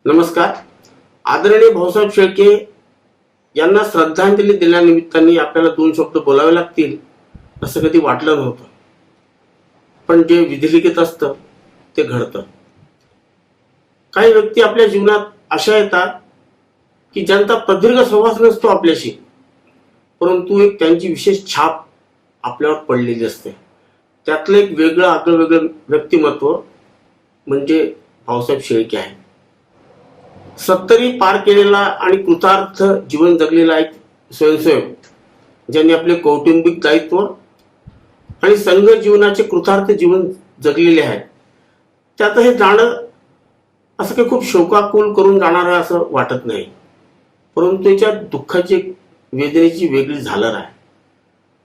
नमस्कार. आदरणीय भाऊसाहेब शेळके यांना श्रद्धांजली दिल्यानिमित्ताने आपल्याला दोन शब्द बोलावे लागतील असं कधी वाटलं नव्हतं. पण जे विधिलिखित असतं ते घडतं. काही व्यक्ती आपल्या जीवनात अशा येतात की ज्यांचा प्रदीर्घ सहवास नसतो आपल्याशी, परंतु एक त्यांची विशेष छाप आपल्यावर पडलेली असते. त्यातलं एक वेगळं आगळं व्यक्तिमत्व म्हणजे भाऊसाहेब शेळके आहे. 70 पार केलेला आणि कृतार्थ जीवन जगलेला एक स्वयंसेवक, ज्यांनी आपले कौटुंबिक दायित्व आणि संघ जीवनाचे कृतार्थ जीवन जगलेले आहे. त्यात हे जाणं असं काही खूप शोकाकुल करून जाणार असं वाटत नाही, परंतु त्याच्या दुःखाची वेदनेची वेगळी झालर आहे.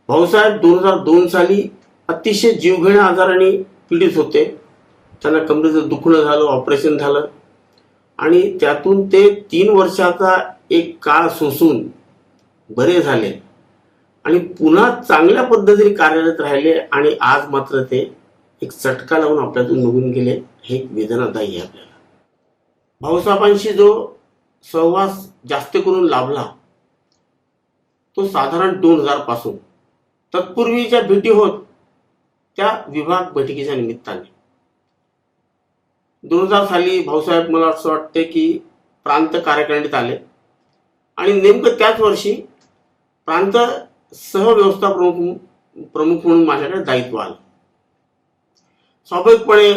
भाऊसाहेब 2002 साली अतिशय जीवघेण्या आजाराने पीडित होते. त्यांना कमरेचं दुखणं झालं, ऑपरेशन झालं आणि त्यातून ते 3 वर्षाचा एक काळ सोसून बरे झाले आणि पुन्हा चांगल्या पद्धतीने कार्यरत राहिले. आणि आज मात्र ते एक चटका लावून आपल्यातून निघून गेले. हे एक वेदनादायी आहे आपल्याला. भाऊसाहेबांशी जो सहवास जास्त करून लाभला तो साधारण 2000 पासून. तत्पूर्वीच्या भेटी होत त्या विभाग बैठकीच्या निमित्ताने. 2000 साली भाऊसाहेब मला असं वाटते की प्रांत कार्यकारिणीत आले आणि नेमकं त्याच वर्षी प्रांत सहव्यवस्था प्रमुख म्हणून माझ्याकडे दायित्व आलं. स्वाभाविकपणे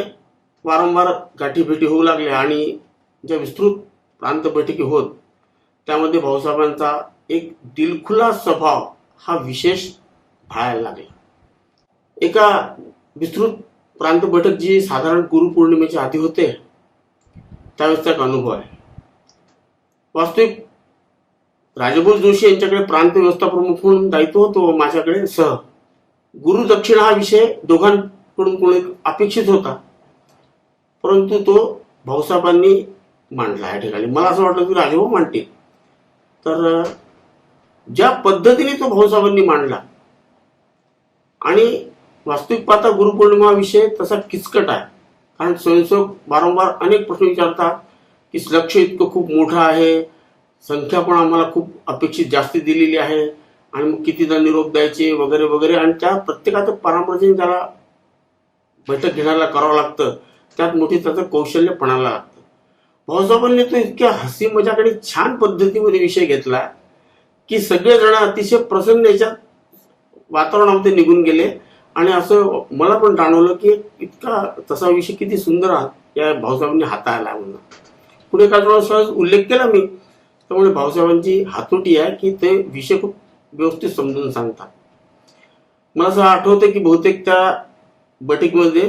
वारंवार गाठीभेटी होऊ लागल्या आणि ज्या विस्तृत प्रांत बैठकी होत त्यामध्ये भाऊसाहेबांचा एक दिलखुलास स्वभाव हा विशेष भाळायला लागला. एका विस्तृत प्रांत बैठक जी साधारण गुरुपौर्णिमेच्या आधी होते त्यावेळेसचा एक अनुभव आहे. वास्तविक राजभोज जोशी यांच्याकडे प्रांत व्यवस्था प्रमुख म्हणून दायित्व होतं व माझ्याकडे सह गुरुदक्षिणा हा विषय दोघांकडून कोणी अपेक्षित होता, परंतु तो भाऊसाहेबांनी मांडला. या ठिकाणी मला असं वाटलं की राजभाऊ मांडतील. तर ज्या पद्धतीने तो भाऊसाहेबांनी मांडला आणि वास्तविक पाहता गुरुपौर्णिमा विषय तसा किचकट आहे, कारण स्वयंसेवक वारंवार अनेक प्रश्न विचारतात की लक्ष इतकं खूप मोठं आहे, संख्या पण आम्हाला खूप अपेक्षित जास्ती दिलेली आहे आणि मग कितीदा निरोप द्यायचे वगैरे वगैरे. आणि त्या प्रत्येकाचं परामर्शन ज्याला बैठक घेण्याला करावं लागतं त्यात मोठी त्याचं कौशल्य पणाला लागतं. भाऊसाहेबांनी तो इतक्या हसी मजाक आणि छान पद्धतीमध्ये विषय घेतला की सगळेजण अतिशय प्रसन्न याच्यात वातावरणामध्ये निघून गेले. आणि असं मला पण जाणवलं की इतका तसा विषय किती सुंदर या भाऊसाहेबांनी हाताळला म्हणून. पुढे काय थोडा सहज उल्लेख केला मी. त्यामुळे भाऊसाहेबांची हातोटी आहे की ते विषय खूप व्यवस्थित समजून सांगतात. मला असं आठवतं की बहुतेक त्या बैठकीमध्ये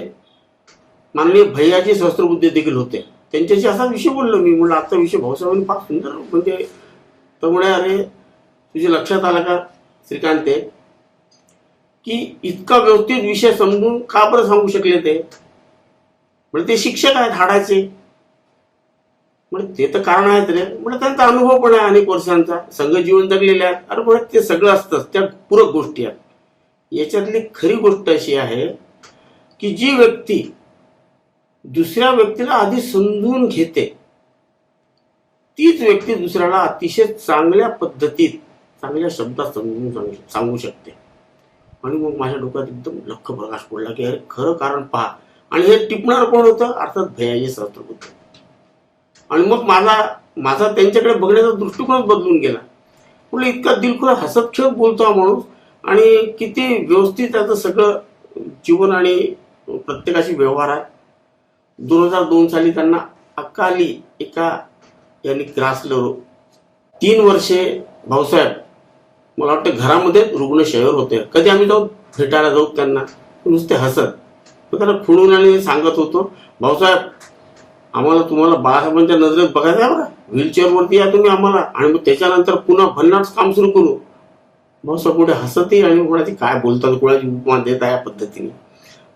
माननीय भैयाजी सहस्त्रबुद्धे देखील होते. त्यांच्याशी असा विषय बोललो मी. म्हणलं आजचा विषय भाऊसाहेबांनी फार सुंदर म्हणजे. तर म्हणे अरे तुझ्या लक्षात आला का श्रीकांत की इतका व्यवस्थित विषय समजून का बरं सांगू शकले ते. म्हणजे ते शिक्षक आहेत हाडाचे. म्हणजे ते तर कारण आहेत रे. म्हणजे त्यांचा अनुभव पण आहे अनेक वर्षांचा, संघ जीवन जगलेले आहेत. अरे म्हणजे ते सगळं असतं, त्या पूरक गोष्टी आहेत. याच्यातली खरी गोष्ट अशी आहे की जी व्यक्ती दुसऱ्या व्यक्तीला आधी समजून घेते तीच व्यक्ती दुसऱ्याला अतिशय चांगल्या पद्धतीत चांगल्या शब्दात समजून सांगू शकते. आणि मग माझ्या डोक्यात एकदम लख्ख प्रकाश पडला की अरे खरं कारण पहा. आणि हे टिपणार कोण होतं? अर्थात भैयाजी सहस्त्रबुद्धे. आणि मग माझा त्यांच्याकडे बघण्याचा दृष्टिकोनच बदलून गेला. म्हणजे इतका दिलखुलास हसत खेळत बोलतो हा माणूस आणि किती व्यवस्थित त्याचं सगळं जीवन आणि प्रत्येकाशी व्यवहार आहे. 2002 साली त्यांना अकाली एका यांनी ग्रासलं. 3 वर्षे भाऊसाहेब मला वाटतं घरामध्ये रुग्णशय्यावर होते. कधी आम्ही भेटायला जाऊ त्यांना नुसते हसत. त्यांना खुणून आणि सांगत होतो भाऊसाहेब आम्हाला तुम्हाला बाळासाहेबांच्या नजरेत बघायचं आहे बघा, व्हीलचेअरवरती या तुम्ही आम्हाला आणि मग त्याच्यानंतर पुन्हा भन्नाट काम सुरू करू. भाऊसाहेब पुढे हसतही आणि कोणाची काय बोलतात, कोणाची उपमा देत आहे या पद्धतीने.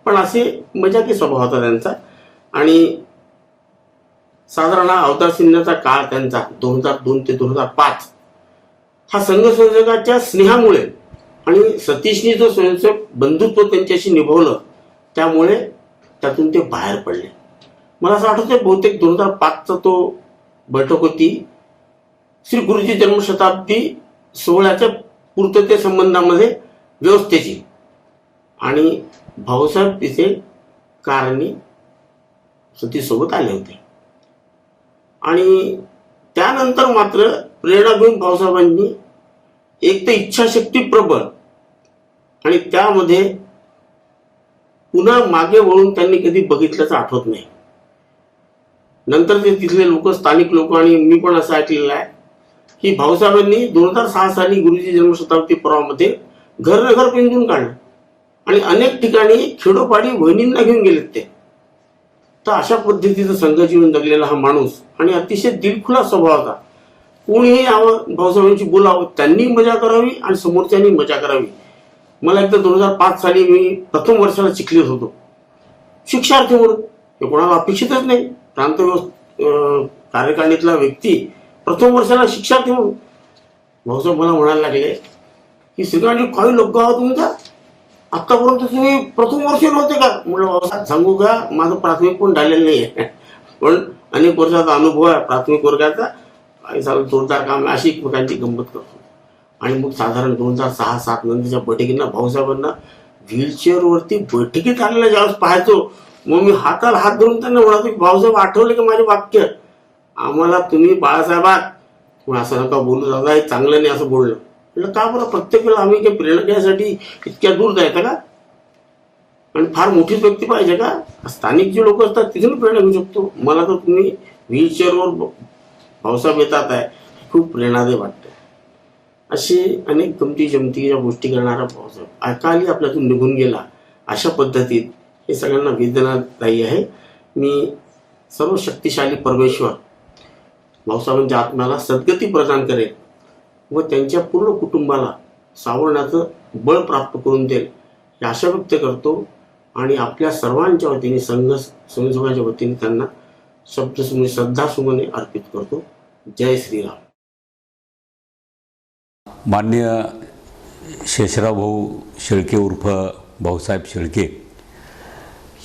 पण असे मजाकी स्वभाव होता त्यांचा. आणि साधारण अवतार सिन्हाचा काळ त्यांचा 2002 ते 2005 हा संघ संयोजकाच्या स्नेहामुळे आणि सतीशनी जो स्वयंसेवक बंधुत्व त्यांच्याशी निभवलं त्यामुळे त्यातून ते बाहेर पडले. मला असं आठवतंय बहुतेक 2005चा तो बैठक होती श्री गुरुजी जन्मशताब्दी सोहळ्याच्या पूर्तते संबंधामध्ये व्यवस्थेची, आणि भाऊसाहेब तिथे कारणी सतीसोबत आले होते. आणि त्यानंतर मात्र प्रेरणा घेऊन भाऊसाहेबांनी एक तर इच्छाशक्ती प्रबळ, आणि त्यामध्ये पुन्हा मागे वळून त्यांनी कधी बघितल्याचं आठवत नाही. नंतर ते तिथले लोक, स्थानिक लोक, आणि मी पण असं ऐकलेलं आहे की भाऊसाहेबांनी 2006 साली गुरुजी जन्मशताब्दी पर्वामध्ये घर पिंजून काढलं, आणि अनेक ठिकाणी खेडोपाडी वहिनींना घेऊन गेलेत ते. तर अशा पद्धतीचं संघजीवन जगलेला हा माणूस, आणि अतिशय दिलखुलास स्वभावाचा. कोणीही यावं, भाऊसाहेबांची बोलावं, त्यांनी मजा करावी आणि समोरच्यांनी मजा करावी. मला एकदा 2005 साली मी प्रथम वर्षाला चिखलीत होतो, शिक्षार्थी म्हणून. हे कोणाला अपेक्षितच नाही, प्रांत कार्यकारिणीतला व्यक्ती प्रथम वर्षाला शिक्षार्थी म्हणून. भाऊसाहेब मला म्हणायला लागले की श्रीकांतजी, काही लोक आहात तुमचा, आतापर्यंत तुम्ही प्रथम वर्षी नव्हते का? म्हटलं बाबासाहेब सांगू का, माझं प्राथमिक पण झालेलं नाही आहे, पण अनेक वर्षाचा अनुभव आहे प्राथमिक वर्गाचा. काही साल जोरदार काम, अशी एकमेकांची गंमत करतो. आणि मग साधारण 2006-07 नंतरच्या बैठकींना भाऊसाहेबांना व्हीलचेअरवरती बैठकीत आलेल्या ज्यावेळेस पाहायचो, मग मी हाताला हात धरून त्यांना म्हणालो की भाऊसाहेब, आठवले की माझे वाक्य, आम्हाला तुम्ही बाळासाहेब आहात, पण असं नका बोलू दादा, हे चांगलं नाही असं बोललं. म्हटलं का बरं, प्रत्येक वेळेला आम्ही काही प्रेरणा घ्यायसाठी इतक्या दूर जायचं का? आणि फार मोठीच व्यक्ती पाहिजे का? स्थानिक जे लोक असतात तिथून प्रेरणा घेऊ शकतो. मला तर तुम्ही व्हीलचेअरवर भाऊसाहेब येतात आहे, खूप प्रेरणादायी वाटतं. असे अनेक गमती जमतीच्या गोष्टी करणारा भाऊसाहेब अकाली आपल्यातून निघून गेला. अशा पद्धतीत हे सगळ्यांना वेदनादायी आहे. मी सर्व शक्तिशाली परमेश्वर भाऊसाहेबांच्या आत्म्याला सद्गती प्रदान करेल व त्यांच्या पूर्ण कुटुंबाला सावरण्याचं बळ प्राप्त करून देईल ही आशा व्यक्त करतो. आणि आपल्या सर्वांच्या वतीने, संघसमाजाच्या वतीने त्यांना श्रद्धासुमने अर्पित करतो. जय श्रीराम. माननीय शेषराव भाऊ शेळके उर्फ भाऊसाहेब शेळके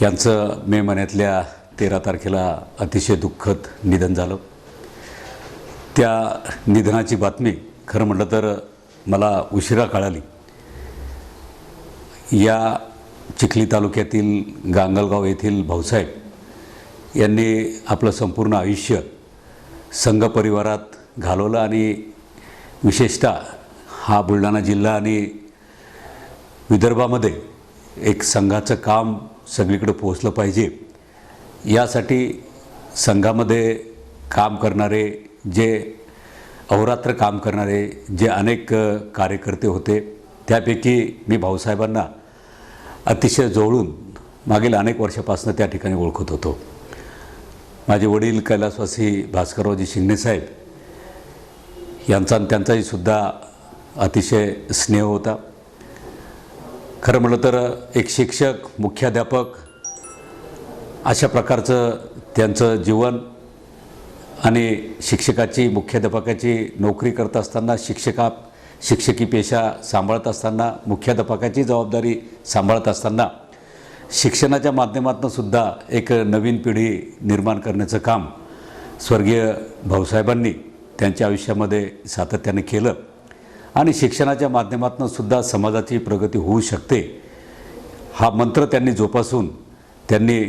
यांचं मे महिन्यातल्या 13 तारखेला अतिशय दुःखद निधन झालं. त्या निधनाची बातमी खरं म्हटलं तर मला उशिरा कळाली. या चिखली तालुक्यातील गांगलगाव येथील भाऊसाहेब यांनी आपलं संपूर्ण आयुष्य संघ परिवारात घालवलं, आणि विशेषतः हा बुलढाणा जिल्हा आणि विदर्भामध्ये एक संघाचं काम सगळीकडे पोहोचलं पाहिजे यासाठी संघामध्ये काम करणारे, जे अहोरात्र काम करणारे जे अनेक कार्यकर्ते होते, त्यापैकी मी भाऊसाहेबांना अतिशय जवळून मागील अनेक वर्षापासून त्या ठिकाणी ओळखत होतो. माझे वडील कैलासवासी भास्कररावजी शिंगणेसाहेब यांचा आणि त्यांचाही सुद्धा अतिशय स्नेह होता. खरं म्हटलं तर एक शिक्षक, मुख्याध्यापक अशा प्रकारचं त्यांचं जीवन, आणि शिक्षकाची, मुख्याध्यापकाची नोकरी करत असताना, शिक्षकी पेशा सांभाळत असताना, मुख्याध्यापकाची जबाबदारी सांभाळत असताना शिक्षणाच्या माध्यमातून सुद्धा एक नवीन पिढी निर्माण करण्याचं काम स्वर्गीय भाऊसाहेबांनी त्यांच्या आयुष्यामध्ये सातत्याने केलं. आणि शिक्षणाच्या माध्यमातून सुद्धा समाजाची प्रगती होऊ शकते हा मंत्र त्यांनी जोपासून त्यांनी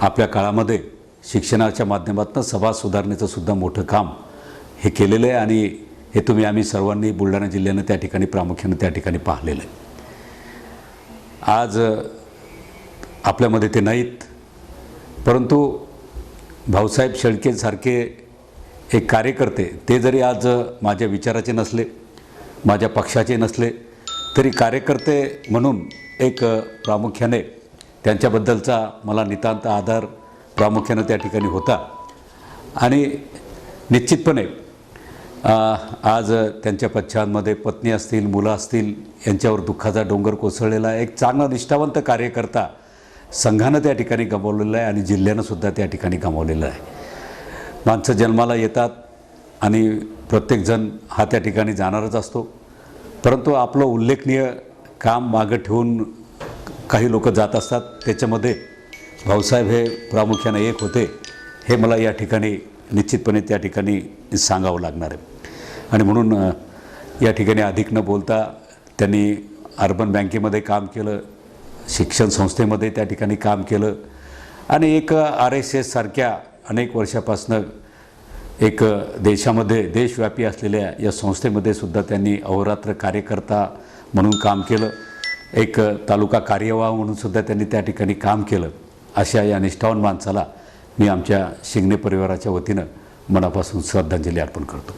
आपल्या काळामध्ये शिक्षणाच्या माध्यमातून समाज सुधारण्याचं सुद्धा मोठं काम हे केलेलं आहे. आणि हे आम्ही सर्वांनी बुलढाणा जिल्ह्यानं त्या ठिकाणी प्रामुख्याने त्या ठिकाणी पाहिलेलं आहे. आज आपल्यामध्ये ते नाहीत, परंतु भाऊसाहेब शेळकेसारखे एक कार्यकर्ते, ते जरी आज माझ्या विचाराचे नसले, माझ्या पक्षाचे नसले, तरी कार्यकर्ते म्हणून एक प्रामुख्याने त्यांच्याबद्दलचा मला नितांत आदर प्रामुख्याने त्या ठिकाणी होता. आणि निश्चितपणे आज त्यांच्या पश्चातमध्ये पत्नी असतील, मुलं असतील, यांच्यावर दुःखाचा डोंगर कोसळलेला आहे. एक चांगला निष्ठावंत कार्यकर्ता संघानं त्या ठिकाणी गमावलेला आहे आणि जिल्ह्यानं सुद्धा त्या ठिकाणी गमावलेलं आहे. माणसं जन्माला येतात आणि प्रत्येकजण हा त्या ठिकाणी जाणारच असतो, परंतु आपलं उल्लेखनीय काम मागं ठेवून काही लोक जात असतात. त्याच्यामध्ये भाऊसाहेब हे प्रामुख्याने एक होते, हे मला या ठिकाणी निश्चितपणे त्या ठिकाणी सांगावं लागणार आहे. आणि म्हणून या ठिकाणी अधिक न बोलता त्यांनी अर्बन बँकेमध्ये काम केलं, शिक्षण संस्थेमध्ये त्या ठिकाणी काम केलं आणि एक RSS सारख्या अनेक वर्षापासनं एक देशामध्ये देशव्यापी असलेल्या या संस्थेमध्ये सुद्धा त्यांनी अहोरात्र कार्यकर्ता म्हणून काम केलं. एक तालुका कार्यवाह म्हणून सुद्धा त्यांनी त्या ठिकाणी काम केलं. अशा या निष्ठावान माणसाला मी आमच्या शिंगणे परिवाराच्या वतीनं मनापासून श्रद्धांजली अर्पण करतो.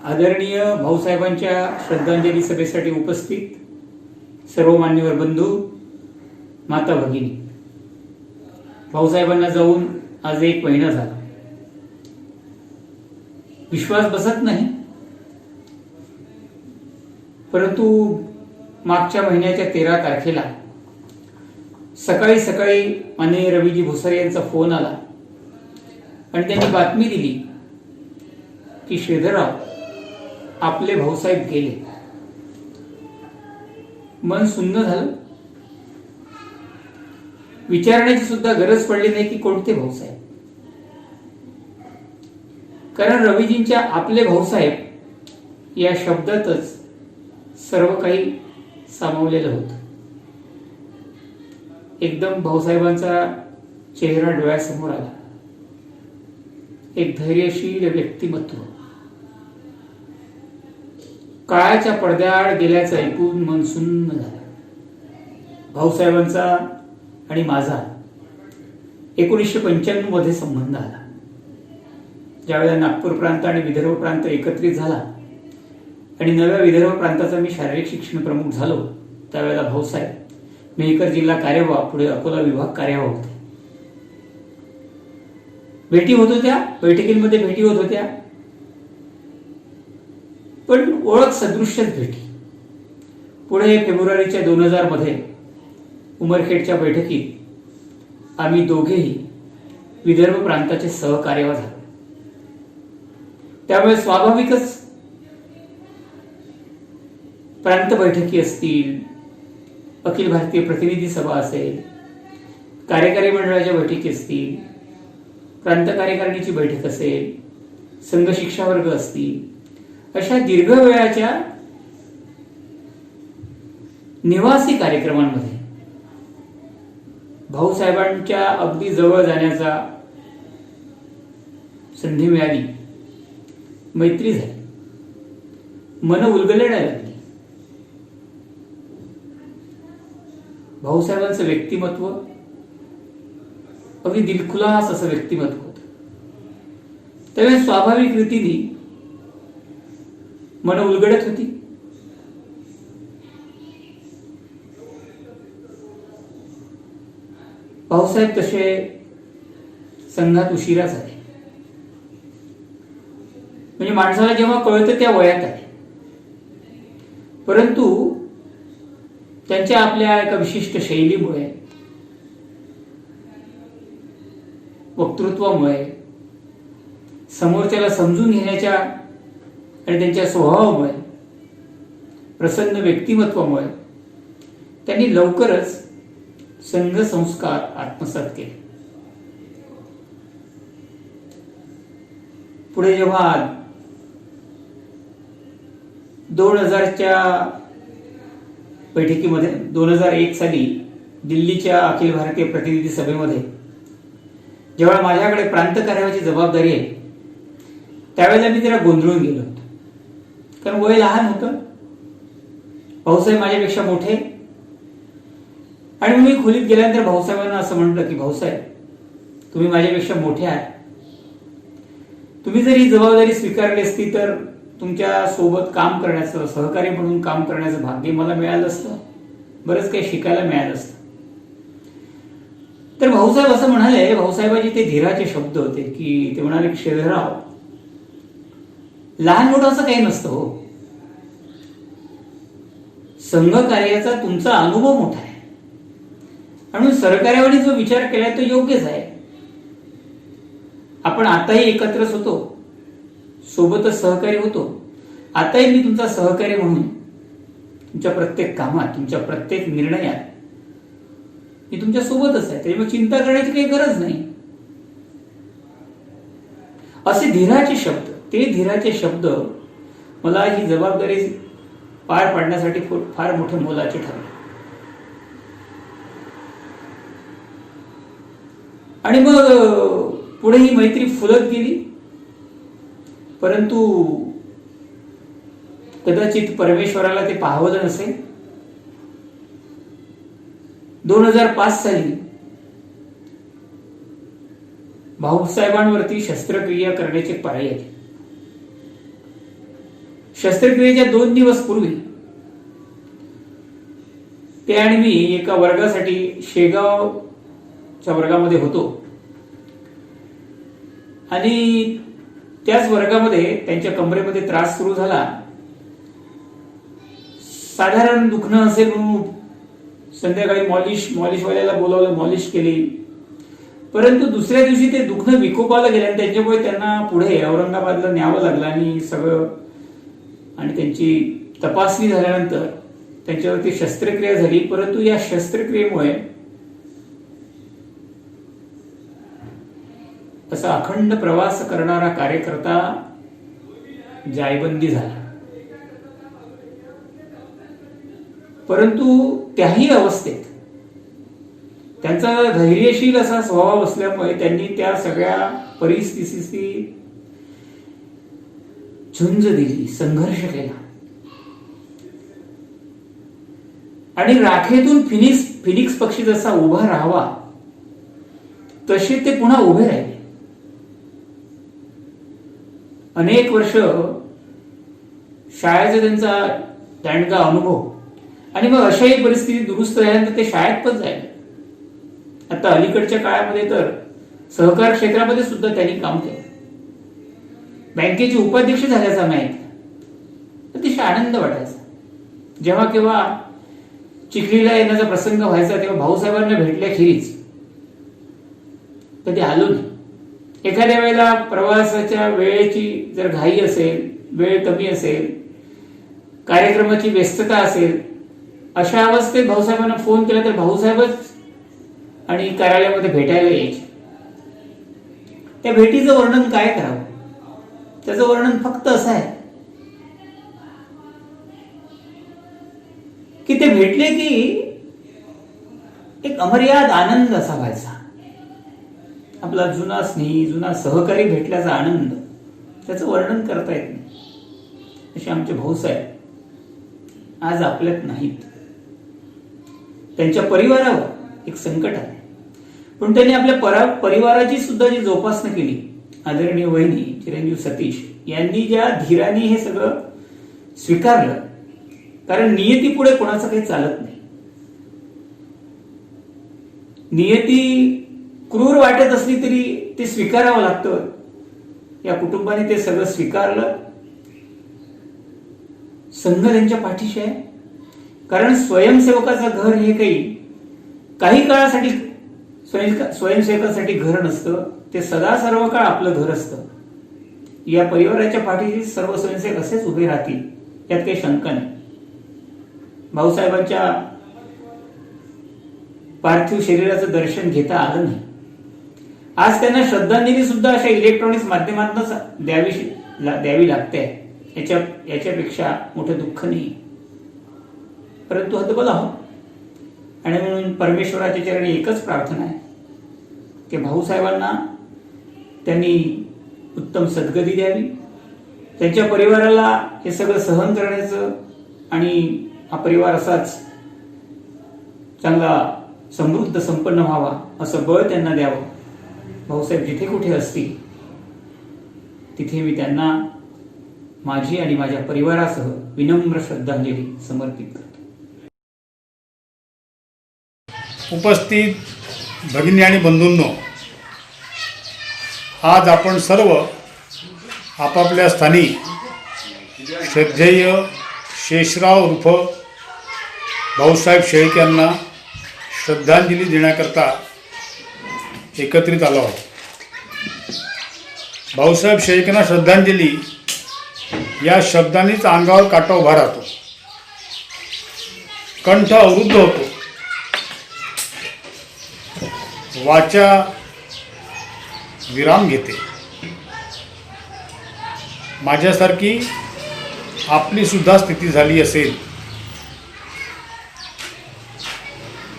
आदरणीय भाऊसाहेबांच्या श्रद्धांजली सभेसाठी उपस्थित सर्व मान्यवर बंधू, माता भगिनी, भाऊसाहेबांना जाऊन आज 1 महिना झाला. विश्वास बसत नाही, परंतु मागच्या महिन्याच्या 13 तारखेला सकाळी सकाळी माननीय रवीजी भोसरे यांचा फोन आला आणि त्यांनी बातमी दिली की श्रीधरराव, आपले भाऊसाहेब गेले. मन सुन्न झालं. विचारण्याची सुद्धा गरज पडली नाही की कोणते भाऊसाहेब, कारण रवीजींच्या आपले भाऊसाहेब या शब्दातच सर्व काही सामावलेलं होतं. एकदम भाऊसाहेबांचा चेहरा डोळ्यासमोर आला. एक धैर्यशील व्यक्तिमत्व, काळाच्या पडद्याआड गेल्याचं ऐकून मन सुन्न झालं. भाऊसाहेबांचा आणि माझा 1995 मध्ये संबंध आला. ज्यावेळेला नागपूर प्रांत आणि विदर्भ प्रांत एकत्रित झाला आणि नव्या विदर्भ प्रांताचा मी शारीरिक शिक्षण प्रमुख झालो, त्यावेळेला भाऊसाहेब मेहकर जिल्हा कार्यवाह, पुढे अकोला विभाग कार्यवाह होते. भेटी होत होत्या, बैठकींमध्ये भेटी होत होत्या, पण ओळख सदृश्यच भेटी. पुढे फेब्रुवारीच्या 2000 मध्ये उमरखेडच्या बैठकीत आम्ही दोघेही विदर्भ प्रांताचे सहकार्यवाह झालो. त्यामुळे स्वाभाविकच प्रांत बैठकी असतील, अखिल भारतीय प्रतिनिधी सभा असेल, कार्यकारी मंडळाच्या बैठकी असतील, प्रांत कार्यकारिणीची बैठक असेल, संघ शिक्षा वर्ग असतील, अशा दीर्घ वेळाच्या निवासी कार्यक्रमांमध्ये भाऊसाहेबांच्या अगदी जवळ जाण्याचा संधी मिळाली. मैत्री झाली, मन उलगलायला लागली. भाऊसाहेबांचं व्यक्तिमत्व अगदी दिलखुलास असं व्यक्तिमत्व होतं. त्यावेळेस स्वाभाविक रीतीने मन उलगडत होती. भाऊसाहेब तसे संघात उशिरा झाले. म्हणजे माणसाला जेव्हा कळतं त्या वयात आहे, परंतु त्यांच्या आपल्या एका विशिष्ट शैलीमुळे, वक्तृत्वामुळे, समोरच्याला समजून घेण्याच्या आणि त्यांच्या स्वभावामुळे, प्रसन्न व्यक्तिमत्वामुळे त्यांनी लवकरच संघ संस्कार आत्मसात केले. पुढे जेव्हा 2000च्या बैठकीमध्ये 2001 साली दिल्लीच्या अखिल भारतीय प्रतिनिधी सभेमध्ये जेव्हा माझ्याकडे प्रांत कार्याची जबाबदारी आहे, त्यावेळेला मी जरा गोंधळून गेलो होतो. कारण वय लहान होतं, भाऊसाहेब माझ्यापेक्षा मोठे, आणि मी खोलीत गेल्यानंतर भाऊसाहेबांना असं म्हटलं की भाऊसाहेब, तुम्ही माझ्यापेक्षा मोठे आहात. तुम्ही जर ही जबाबदारी स्वीकारली असती तर तुमच्या सोबत काम करण्याचं, सहकारी म्हणून काम करण्याचं भाग्य मला मिळालं असतं, बरंच काही शिकायला मिळालं असतं. तर भाऊसाहेब असं म्हणाले, भाऊसाहेबांचे ते धीराचे शब्द होते की ते म्हणाले की श्रीधरराव, लहान मोठं असं काही नसतं हो. संघ कार्याचा तुमचा अनुभव मोठा आहे आणि सहकार्याने जो विचार केलाय तो योग्यच आहे. आपण आताही एकत्रच होतो, सोबतच सहकारी होतो. आताही मी तुमचा सहकारी म्हणून तुमच्या प्रत्येक कामात, तुमच्या प्रत्येक निर्णयात मी तुमच्या सोबतच आहे. त्यामुळे चिंता करण्याची काही गरज नाही. असे धीराचे शब्द, ते धीराचे शब्द मला ही जबाबदारी पार पाडण्यासाठी फार मोठे मोलाचे ठरले. आणि मग पुढे ही मैत्री फुलत गेली. परंतु कदाचित परमेश्वराला ते पाहवलं नसेल. 2005 साली भाऊसाहेबांवरती शस्त्रक्रिया करण्याचे पर्याय आले. शस्त्रक्रियेच्या 2 दिवस पूर्वी ते आणि मी एका वर्गासाठी शेगावच्या वर्गामध्ये होतो. आणि त्याच वर्गामध्ये त्यांच्या कमरेमध्ये त्रास सुरू झाला. साधारण दुखणं असेल म्हणून संध्याकाळी मॉलिशवाल्याला बोलावलं, मॉलिश केली. परंतु दुसऱ्या दिवशी ते दुखणं विकोपाला गेलं आणि त्याच्यामुळे त्यांना पुढे औरंगाबादला न्यावं लागलं आणि सगळं. आणि त्यांची तपासणी झाल्यानंतर त्यांच्यावरती शस्त्रक्रिया झाली. परंतु या शस्त्रक्रियेमुळे असा अखंड प्रवास करणारा कार्यकर्ता जायबंदी झाला. परंतु त्याही अवस्थेत त्यांचा धैर्यशील असा स्वभाव असल्यामुळे त्यांनी त्या सगळ्या परिस्थितीची झुंज दिली, संघर्ष केला आणि राखेतून फिनिक्स पक्षी जसा उभा राहावा तसे ते पुन्हा उभे राहिले. अनेक वर्ष शाळेचा त्यांचा दांडगा अनुभव आणि मग अशाही परिस्थिती दुरुस्त झाल्यानंतर ते शाळेत पण जायला. आता अलीकडच्या काळामध्ये तर सहकार क्षेत्रामध्ये सुद्धा त्यांनी काम केलं. बँकेचे उपाध्यक्ष झाल्याचा माहिती अतिशय आनंद वाटायचा. जेव्हा केव्हा चिखलीला येण्याचा प्रसंग व्हायचा तेव्हा भाऊसाहेबांना भेटल्याखेरीज कधी आलो नाही. एखाद्या वेळेला प्रवासाच्या वेळेची जर घाई असेल, वेळ कमी असेल, कार्यक्रमाची व्यस्तता असेल, अशा अवस्थेत भाऊसाहेबांना फोन केला तर भाऊसाहेबच आणि कार्यालयामध्ये भेटायला यायचे. त्या भेटीचं वर्णन काय करावं? त्याचं वर्णन फक्त असं आहे की ते भेटले की एक अमर्याद आनंद असा व्हायचा. आपला जुना स्नेही, जुना सहकारी भेटल्याचा आनंद त्याचं वर्णन करता येत नाही. असे आमचे भाऊसाहेब आज आपल्यात नाहीत. त्यांच्या परिवारावर एक संकट आहे, पण त्यांनी आपल्या परिवाराची सुद्धा जी जोपासना केली. आदरणीय वहिनी चिरंजीव सतीश यांनी ज्या धीराने हे सगळं स्वीकारलं, कारण नियती पुढे कोणाचं काही चालत नाही. नियती क्रूर वाटत असली तरी ते स्वीकारावं लागतं. या कुटुंबाने ते सगळं स्वीकारलं. संघ त्यांच्या पाठीशी आहे, कारण स्वयंसेवकाचं घर हे काही काळासाठी स्वयंसेवकासाठी घर नसतं, ते सदा सर्व काळ आपलं घर असतं. या परिवाराच्या पाठीशी सर्व स्वयंसेवक असेच उभे राहतील, यात काही शंका नाही. भाऊसाहेबांच्या पार्थिव शरीराचं दर्शन घेता आलं नाही. आज त्यांना श्रद्धांजली सुद्धा अशा इलेक्ट्रॉनिक्स माध्यमातून द्यावी लागते. याच्यापेक्षा मोठं दुःख नाही. परंतु हतबल आहोत आणि म्हणून परमेश्वराच्या चरणी एकच प्रार्थना आहे की भाऊसाहेबांना त्यांनी उत्तम सद्गती द्यावी, त्यांच्या परिवाराला हे सगळं सहन करण्याचं आणि हा परिवार असाच चांगला समृद्ध संपन्न व्हावा असं बळ त्यांना द्यावं. भाऊसाहेब जिथे कुठे असतील तिथे मी त्यांना माझी आणि माझ्या परिवारासह विनम्र श्रद्धांजली समर्पित करतो. उपस्थित भगिनी आणि बंधूंनो, आज आपण सर्व आपापल्या स्थानी श्रद्धेय शेषराव उर्फ भाऊसाहेब शेळके यांना श्रद्धांजली देण्याकरता एकत्रित आलो आहोत. भाऊसाहेब शेळकेंना श्रद्धांजली या शब्दानेच अंगावर काटा उभा राहतो, कंठ अवरुद्ध होतो, वाचा विराम घेते. माझ्यासारखी आपली सुद्धा स्थिती झाली असेल.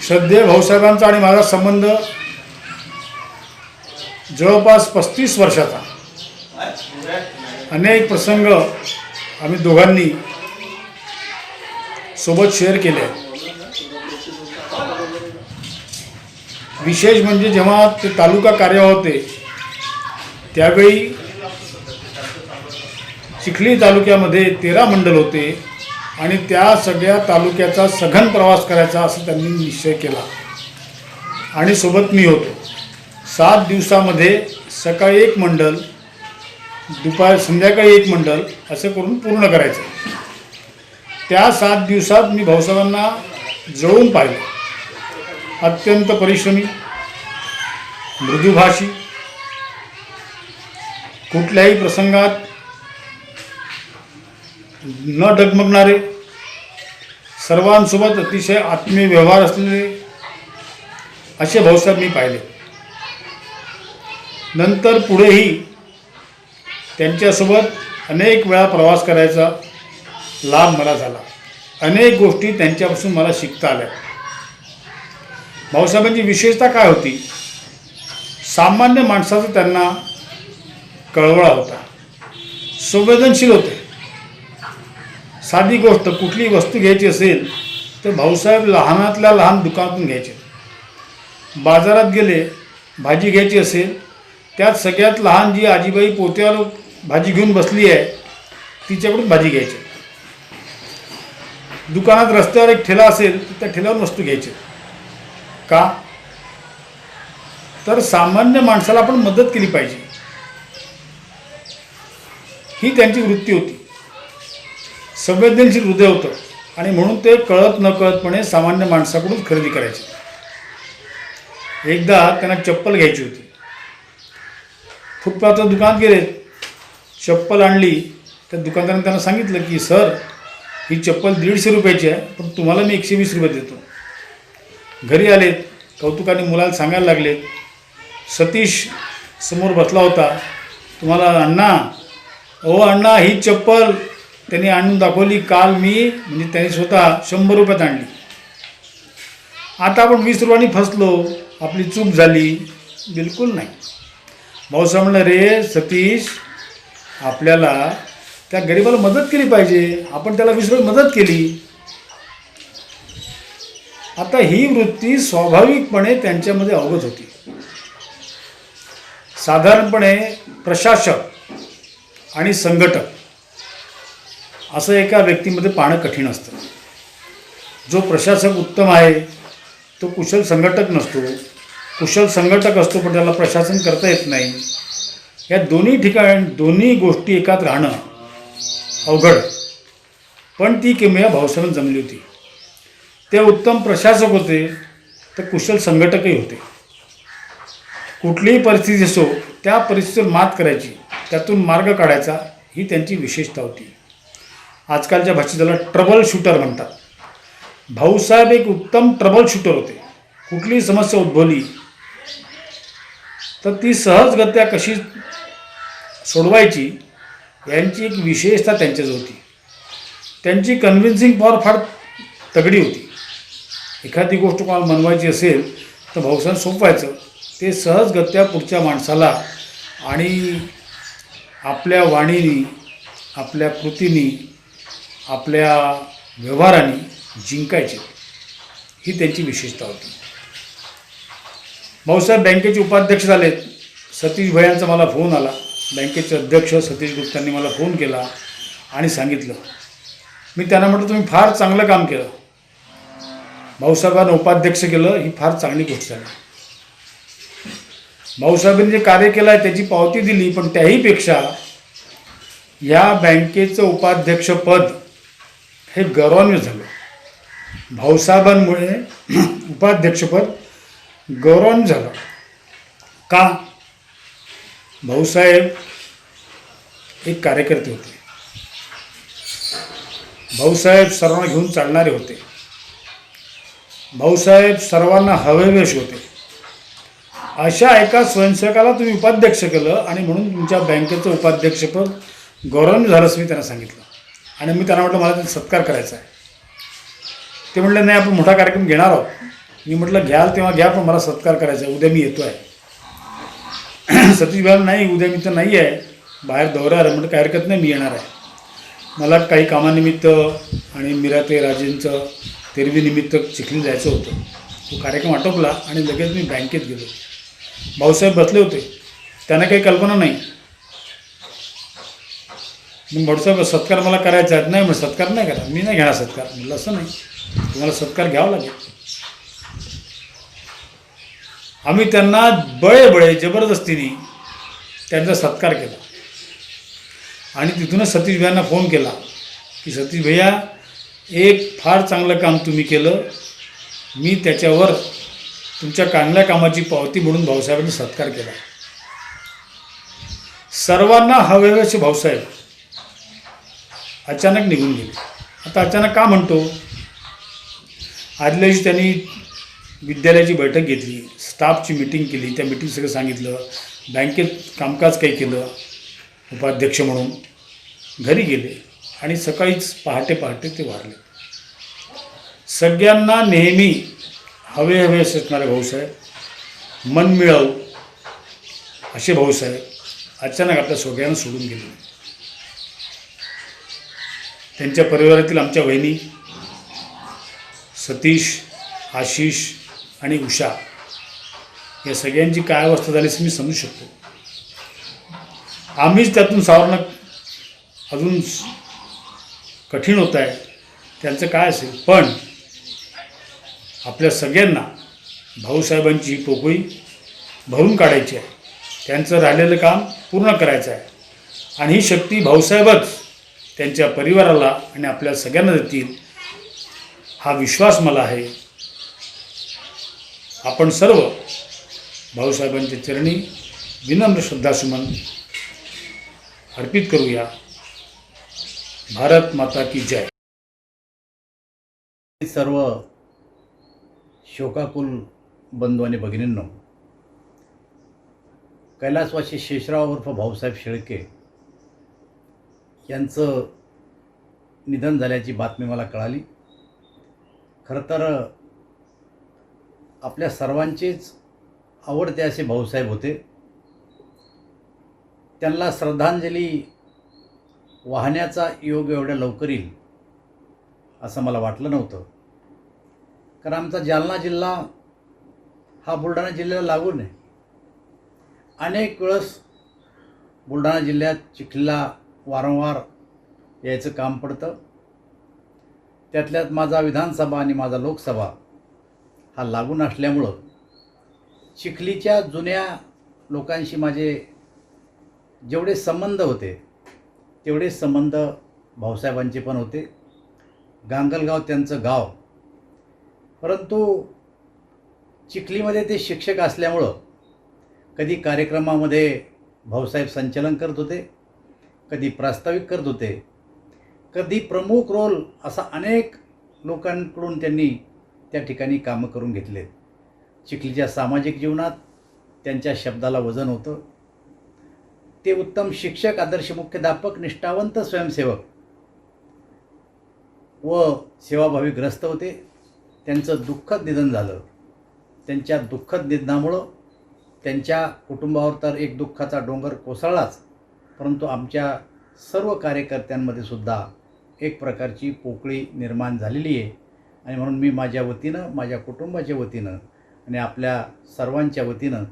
श्रद्धेय भाऊसाहेबांचा आणि माझा संबंध जवळपास 35 वर्षाचा. अनेक प्रसंग आम्ही दोघांनी सोबत शेअर केले. विशेष म्हणजे जेव्हा ते तालुका कार्यावर होते त्यावेळी चिखली तालुक्यामध्ये 13 मंडल होते आणि त्या सगळ्या तालुक्याचा सघन प्रवास करायचा असं त्यांनी निश्चय केला आणि सोबत मी होतो. 7 दिवसामध्ये सकाळी 1 मंडल, संध्याकाळी 1 मंडल असं करून पूर्ण करायचं. त्या 7 दिवसात मी भाऊसाहेबांना जवळून पाहिलं. अत्यंत परिश्रमी, मृदुभाषी, कुठल्याही प्रसंगात न डगमगणारे, सर्वांसोबत अतिशय आत्मीय व्यवहार असलेले असे भाऊसाहेब मी पाहिले. नंतर पुढेही त्यांच्यासोबत अनेक वेळा प्रवास करायचा लाभ मला झाला. अनेक गोष्टी त्यांच्यापासून मला शिकता आल्या. भाऊसाहेबांची विशेषता काय होती? सामान्य माणसाचा त्यांना कळवळा होता. संवेदनशील होते. साधी गोष्ट, कुठली वस्तू घ्यायची असेल तर भाऊसाहेब लहानातल्या लहान दुकानातून घ्यायचे. बाजारात गेले, भाजी घ्यायची असेल, त्यात सगळ्यात लहान जी आजीबाई पोत्यावर भाजी घेऊन बसली आहे तिच्याकडून भाजी घ्यायची. दुकानात रस्त्यावर एक ठेला असेल तर त्या ठेल्यावर वस्तू घ्यायची. का? तर सामान्य माणसाला आपण मदत केली पाहिजे, ही त्यांची वृत्ती होती. संवेदनशील हृदय होतं आणि म्हणून ते कळत नकळतपणे सामान्य माणसाकडून खरेदी करायचे. एकदा त्यांना चप्पल घ्यायची होती. फुटपाथच्या दुकानात गेले, चप्पल आणली. त्या दुकानदाराने त्यांना सांगितलं की सर, ही चप्पल 150 रुपयाची आहे, पण तुम्हाला मी 120 रुपये देतो. घरी आलेत, कौतुकाने मुलाला सांगायला लागले. सतीश समोर बसला होता. तुम्हाला अण्णा, ओ अण्णा, ही चप्पल त्यांनी आणून दाखवली काल मी, म्हणजे त्यांनी स्वतः 100 रुपयात आणली. आता आपण 20 रुपयांनी फसलो, आपली चूक झाली. बिलकुल नाही. भाऊसाहेब म्हणलं, रे सतीश, आपल्याला त्या गरिबाला मदत केली पाहिजे. आपण त्याला 20 रुपये मदत केली. आता ही वृत्ती स्वाभाविकपणे त्यांच्यामध्ये अवगत होती. साधारणपणे प्रशासक आणि संघटक असं एका व्यक्तीमध्ये पाहणं कठीण असतं. जो प्रशासक उत्तम आहे तो कुशल संघटक नसतो. कुशल संघटक असतो पण त्याला प्रशासन करता येत नाही. या दोन्ही ठिकाणी दोन्ही गोष्टी एकात राहणं अवघड. पण ती किमया भाऊसाहेबांना जमली होती. ते उत्तम प्रशासक होते तर कुशल संघटकही होते. कुठलीही परिस्थिती असो त्या परिस्थितीवर मात करायची, त्यातून मार्ग काढायचा, ही त्यांची विशेषता होती. आजकालच्या भाषेत त्याला ट्रबल शूटर म्हणतात. भाऊसाहेब एक उत्तम ट्रबल शूटर होते. कुठलीही समस्या उद्भवली तर ती सहजगत्या कशी सोडवायची यांची एक विशेषता त्यांच्याजवळ होती. त्यांची कन्व्हिन्सिंग पॉवर फार तगडी होती. एखादी गोष्ट कोणाला मनवायची असेल तर भाऊसाहेब सोपवायचं. ते सहजगत्या पुढच्या माणसाला आणि आपल्या वाणीनी, आपल्या कृतीनी, आपल्या व्यवहाराने जिंकायचे, ही त्यांची विशेषता होती. भाऊसाहेब बँकेचे उपाध्यक्ष झालेत. सतीश भैयांचा मला फोन आला. बँकेचे अध्यक्ष सतीश गुप्तांनी मला फोन केला आणि सांगितलं. मी त्यांना म्हटलं, तुम्ही फार चांगलं काम केलं. भाऊसाहेबांना उपाध्यक्ष केलं, ही फार चांगली गोष्ट झाली. भाऊसाहेबांनी जे कार्य केलं आहे त्याची पावती दिली, पण त्याहीपेक्षा या बँकेचं उपाध्यक्षपद हे गौरवान्वित झालं. भाऊसाहेबांमुळे उपाध्यक्षपद गौरवान्वित झालं. का? भाऊसाहेब एक कार्यकर्ते होते. भाऊसाहेब सर्वांना घेऊन चालणारे होते. भाऊसाहेब सर्वांना हवेवेश होते. अशा एका स्वयंसेवकाला तुम्ही उपाध्यक्ष केलं आणि म्हणून तुमच्या बँकेचं उपाध्यक्षपद गौरवान्वित झालं असं मी त्यांना सांगितलं. आणि मी त्यांना म्हटलं मला त्यांचा सत्कार करायचा आहे. ते म्हटलं नाही आपण मोठा कार्यक्रम घेणार आहोत. मी म्हटलं घ्याल तेव्हा घ्या, पण मला सत्कार करायचा आहे, उद्या मी येतो आहे. सतीश भाई नाही उद्या मी तर नाही आहे, बाहेर दौऱ्यावर आहे. म्हटलं काय हरकत नाही, मी येणार आहे. मला काही कामानिमित्त आणि मीराते राजेंचं तेरवीनिमित्त चिखली जायचं होतं. तो कार्यक्रम आटोपला आणि लगेच मी बँकेत गेलो. भाऊसाहेब बसले होते, त्यांना काही कल्पना नाही. मग भाऊसाहेब सत्कार मला करायचा आहे. नाही मग सत्कार नाही करा, मी नाही घेणार सत्कार. म्हटलं असं नाही, तुम्हाला सत्कार घ्यावा लागेल. आम्ही त्यांना बळे जबरदस्तीने त्यांचा सत्कार केला. आणि तिथूनच सतीश भैयांना फोन केला की सतीश भैया एक फार चांगलं काम तुम्ही केलं, मी त्याच्यावर तुमच्या चांगल्या कामाची पावती म्हणून भाऊसाहेबांनी सत्कार केला. सर्वांना हवे असे भाऊसाहेब अचानक निघून गेले. आता अचानक का म्हणतो, आदल्या दिवशी त्यांनी विद्यालयाची बैठक घेतली, स्टाफची मीटिंग केली, त्या मीटिंग सगळं सांगितलं, बँकेत कामकाज काही केलं उपाध्यक्ष म्हणून, घरी गेले आणि सकाळीच पहाटे ते वारले. सगळ्यांना नेहमी हवे असणारे भाऊसाहेब, मनमिळाऊ असे भाऊसाहेब अचानक आपल्या सगळ्यांना सोडून गेले. त्यांच्या परिवारातील आमच्या बहिणी सतीश, आशिष आणि उषा या सगळ्यांची काय अवस्था झाली असं मी समजू शकतो. आम्हीच त्यातून सावरणं अजून कठीण होत आहे, त्यांचं काय असेल. पण आपल्या सगळ्यांना भाऊसाहेबांची ही पोकळी भरून काढायची आहे, त्यांचं राहिलेलं काम पूर्ण करायचं आहे. आणि ही शक्ती भाऊसाहेबच त्यांच्या परिवाराला आणि आपल्या सगळ्यांना देतील हा विश्वास मला आहे. आपण सर्व भाऊसाहेबांच्या चरणी विनम्र श्रद्धासुमन अर्पित करूया. भारत माता की जय. सर्व शोकाकुल बंधू आणि भगिनींनो, कैलासवासी शेषराव उर्फ भाऊसाहेब शेळके यांचं निधन झाल्याची बातमी मला कळाली. खरं तर आपल्या सर्वांचेच आवडते असे भाऊसाहेब होते. त्यांना श्रद्धांजली वाहण्याचा योग एवढ्या लवकर येईल असं मला वाटलं नव्हतं. कारण आमचा जालना जिल्हा हा बुलढाणा जिल्ह्याला लागून आहे. अनेक वेळेस बुलढाणा जिल्ह्यात चिखलीला वारंवार यायचं काम पडतं. त्यातल्यात माझा विधानसभा आणि माझा लोकसभा हा लागून असल्यामुळं चिखलीच्या जुन्या लोकांशी माझे जेवढे संबंध होते तेवढे संबंध भाऊसाहेबांचे पण होते. गांगलगाव त्यांचं गाव, परंतु चिखलीमध्ये ते शिक्षक असल्यामुळं कधी कार्यक्रमामध्ये भाऊसाहेब संचलन करत होते, कधी प्रास्ताविक करत होते, कधी प्रमुख रोल असा अनेक लोकांकडून त्यांनी त्या ठिकाणी कामं करून घेतलेत. चिखलीच्या सामाजिक जीवनात त्यांच्या शब्दाला वजन होतं. ते उत्तम शिक्षक, आदर्श मुख्याध्यापक, निष्ठावंत स्वयंसेवक व सेवाभावी ग्रस्त होते. त्यांचं दुःखद निधन झालं. त्यांच्या दुःखद निधनामुळं त्यांच्या कुटुंबावर तर एक दुःखाचा डोंगर कोसळलाच, परंतु आमच्या सर्व कार्यकर्त्यांमध्ये सुद्धा एक प्रकारची पोकळी निर्माण झालेली आहे. आणि म्हणून मी माझ्या वतीनं, माझ्या कुटुंबाच्या वतीनं आणि आपल्या सर्वांच्या वतीनं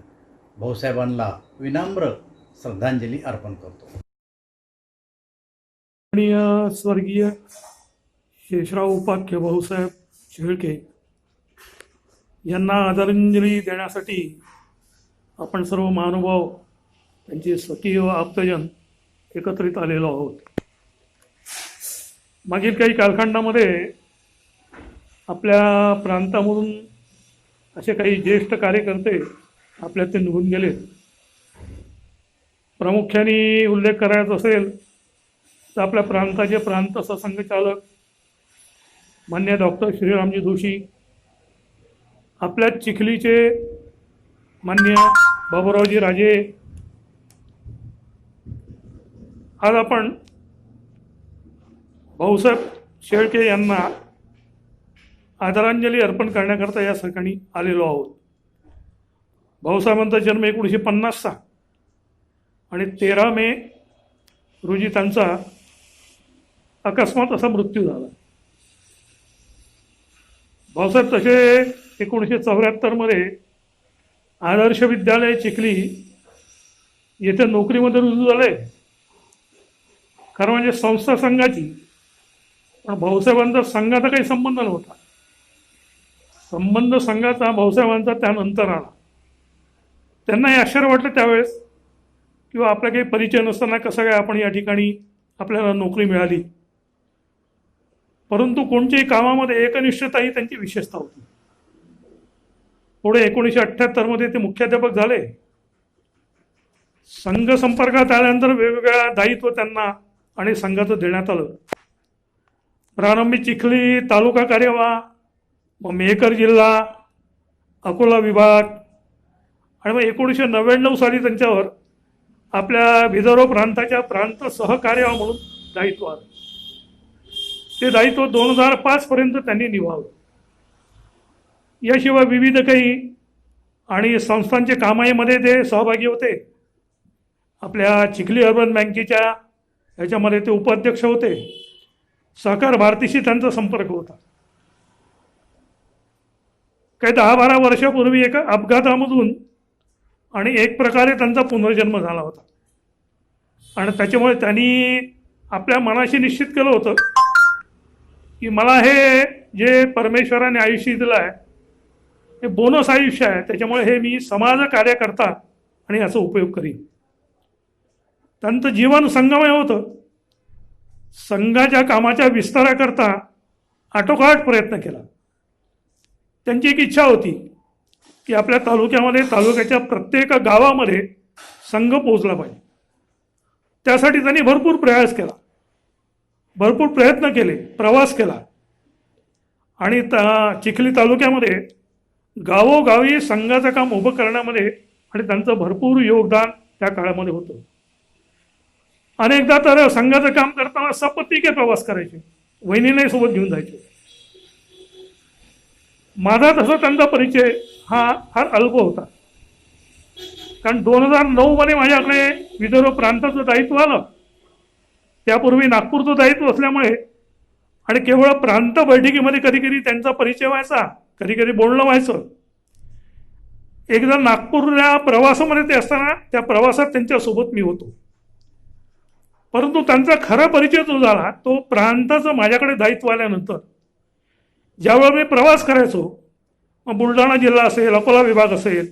भाऊसाहेबांना विनम्र श्रद्धांजली अर्पण करतो. आणि स्वर्गीय शेषराव उपाख्य भाऊसाहेब शेळके यांना आदरांजली देण्यासाठी आपण सर्व महानुभाव, त्यांचे स्वकीय व आप्तजन एकत्रित आलेलो आहोत. मागील काही कालखंडामध्ये आपल्या प्रांतामधून असे काही ज्येष्ठ कार्यकर्ते आपल्यातून निघून गेले. प्रामुख्याने उल्लेख करायचा असेल तर आपल्या प्रांताचे प्रांत सहसंघचालक मान्य डॉक्टर श्रीरामजी जोशी, आपल्या चिखलीचे मान्य बाबूरावजी राजे, आज आपण भाऊसाहेब शेळके यांना आदरांजली अर्पण करण्याकरता या ठिकाणी आलेलो आहोत. भाऊसाहेबांचा जन्म 1950चा आणि 13 मे रोजी त्यांचा अकस्मात असा मृत्यू झाला. भाऊसाहेब तसे 1974मध्ये आदर्श विद्यालय चिखली येथे नोकरीमध्ये रुजू झाले. खरं म्हणजे संस्था संघाची, पण भाऊसाहेबांचा संघाचा काही संबंध नव्हता. संबंध संघाचा भाऊसाहेबांचा त्यानंतर आला. त्यांनाही आश्चर्य वाटलं त्यावेळेस, किंवा आपला काही परिचय नसताना कसं काय आपण या ठिकाणी आपल्याला नोकरी मिळाली. परंतु कोणत्याही कामामध्ये एकनिष्ठता ही त्यांची विशेषता होती. पुढे 1978मध्ये ते मुख्याध्यापक झाले. संघ संपर्कात आल्यानंतर वेगवेगळ्या दायित्व त्यांना आणि संघाचं देण्यात आलं. प्रारंभी चिखली तालुका कार्यवाह, मग मेहकर जिल्हा, अकोला विभाग, आणि मग 1999 साली त्यांच्यावर आपल्या विदर्भ प्रांताच्या प्रांत सहकार्य म्हणून दायित्व आलं. ते दायित्व 2005 पर्यंत त्यांनी निभावलं. याशिवाय विविध काही आणि संस्थांचे कामामध्ये ते सहभागी होते. आपल्या चिखली अर्बन बँकेच्या ह्याच्यामध्ये ते उपाध्यक्ष होते. सहकार भारतीशी त्यांचा संपर्क होता. काही 10-12 वर्षापूर्वी एका अपघातामधून आणि एक प्रकारे त्यांचा पुनर्जन्म झाला होता. आणि त्याच्यामुळे त्यांनी आपल्या मनाशी निश्चित केलं होतं की मला हे जे परमेश्वराने आयुष्य दिलं आहे हे बोनस आयुष्य आहे, त्याच्यामुळे हे मी समाज कार्य करता आणि याचा उपयोग करीन. त्यांचं जीवन संघमय होतं. संघाच्या कामाच्या विस्ताराकरता आटोकाट प्रयत्न केला. त्यांची एक इच्छा होती की आपल्या तालुक्यामध्ये, तालुक्याच्या प्रत्येक गावामध्ये संघ पोहोचला पाहिजे. त्यासाठी त्यांनी भरपूर प्रयास केला, भरपूर प्रयत्न केले, प्रवास केला. आणि चिखली तालुक्यामध्ये गावोगावी संघाचं काम उभं करण्यामध्ये आणि त्यांचं भरपूर योगदान त्या काळामध्ये होतं. अनेकदा तर संघाचं काम करताना सपत्नीके प्रवास करायचे, वहिनीने सोबत घेऊन जायचे. माझा तसा त्यांचा परिचय हा फार अल्प होता. कारण 2009 माझ्याकडे विदर्भ प्रांताचं दायित्व आलं. त्यापूर्वी नागपूरचं दायित्व असल्यामुळे आणि केवळ प्रांत बैठकीमध्ये कधी कधी त्यांचा परिचय व्हायचा, कधी कधी बोलणं व्हायचं. एकदा नागपूरच्या प्रवासामध्ये ते असताना त्या प्रवासात त्यांच्यासोबत मी होतो. परंतु त्यांचा खरा परिचय जो झाला तो प्रांताचं माझ्याकडे दायित्व आल्यानंतर. ज्यावेळेला मी प्रवास करायचो, मग बुलढाणा जिल्हा असेल, अकोला विभाग असेल,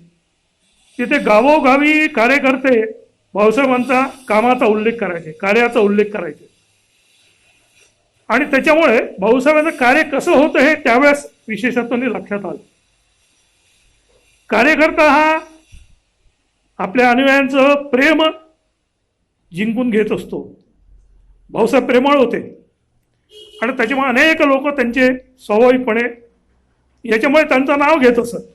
तिथे गावोगावी कार्यकर्ते भाऊसाहेबांचा कामाचा उल्लेख करायचे, कार्याचा उल्लेख करायचे. आणि त्याच्यामुळे भाऊसाहेबांचं कार्य कसं होतं हे त्यावेळेस विशेषत्वाने लक्षात आलं. कार्यकर्ता हा आपल्या अनुयायांचं प्रेम जिंकून घेत असतो. भाऊसाहेब प्रेमळ होते आणि त्याच्यामुळे अनेक लोक त्यांचे स्वाभाविकपणे याच्यामुळे त्यांचं नाव घेत असत.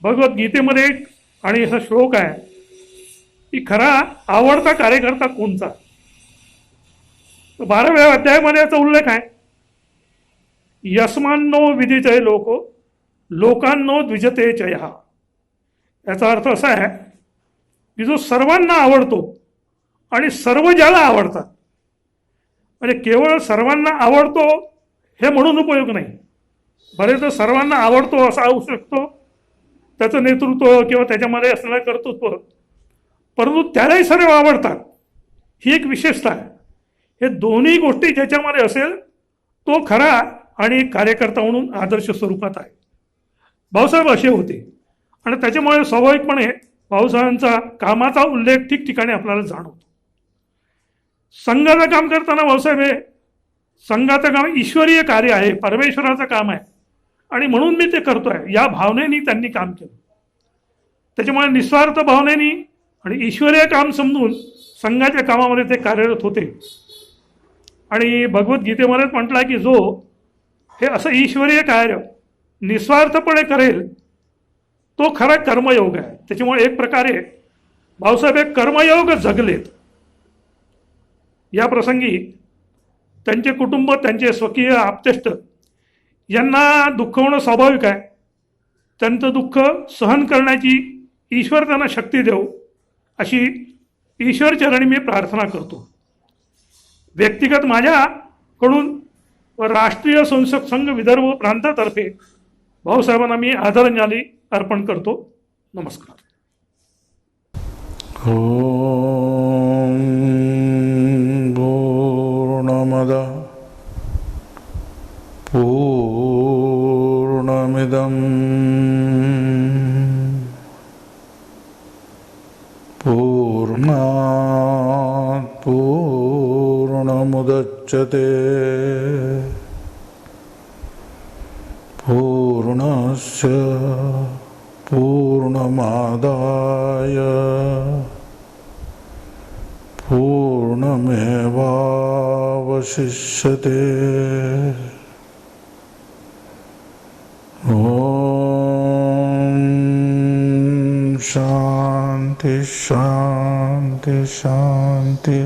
भगवद्गीतेमध्ये आणि असा श्लोक आहे की खरा आवडता कार्यकर्ता कोणता. 12व्या अध्यायामध्ये याचा उल्लेख आहे. यस्मान्नो विदितय लोको लोकांनो द्विजते चयः. याचा अर्थ असा आहे की जो सर्वांना आवडतो आणि सर्व ज्याला आवडतात. म्हणजे केवळ सर्वांना आवडतो हे म्हणून उपयोग नाही. बरेच सर्वांना आवडतो असा होऊ शकतो त्याचं नेतृत्व किंवा त्याच्यामध्ये असणारं कर्तृत्व, परंतु त्यालाही सर्व आवडतात ही एक विशेषता आहे. हे दोन्ही गोष्टी ज्याच्यामध्ये असेल तो खरा आणि कार्यकर्ता म्हणून आदर्श स्वरूपात आहे. भाऊसाहेब असे होते आणि त्याच्यामुळे स्वाभाविकपणे भाऊसाहेबांचा कामाचा उल्लेख ठिकठिकाणी आपल्याला जाणवतो. संघाचं काम करताना भाऊसाहेब हे संघाचं काम ईश्वरीय कार्य आहे, परमेश्वराचं काम आहे आणि म्हणून मी ते करतोय या भावनेनी त्यांनी काम केलं. त्याच्यामुळे निस्वार्थ भावनेनी आणि ईश्वरीय काम समजून संघाच्या कामामध्ये ते कार्यरत होते. आणि भगवद्गीतेमध्येच म्हटलं आहे की जो हे असं ईश्वरीय कार्य निस्वार्थपणे करेल तो खरा कर्मयोग आहे. त्याच्यामुळे एक प्रकारे भाऊसाहेब हे कर्मयोग जगलेत. या प्रसंगी त्यांचे कुटुंब, त्यांचे स्वकीय आप्तेष्ट यांना दुःख होणं स्वाभाविक आहे. त्यांचं दुःख सहन करण्याची ईश्वर त्यांना शक्ती देव अशी ईश्वरचरणी मी प्रार्थना करतो. व्यक्तिगत माझ्याकडून व राष्ट्रीय संसद संघ विदर्भ प्रांतातर्फे भाऊसाहेबांना मी आदरांजली अर्पण करतो. नमस्कार. ॐ पूर्णमद पूर्णमिदं पूर्णात् पूर्णमुदच्यते पूर्णस्य पूर्णमादाय पूर्णमेवावशिष्यते. ॐ शान्ति शान्ति शान्ति.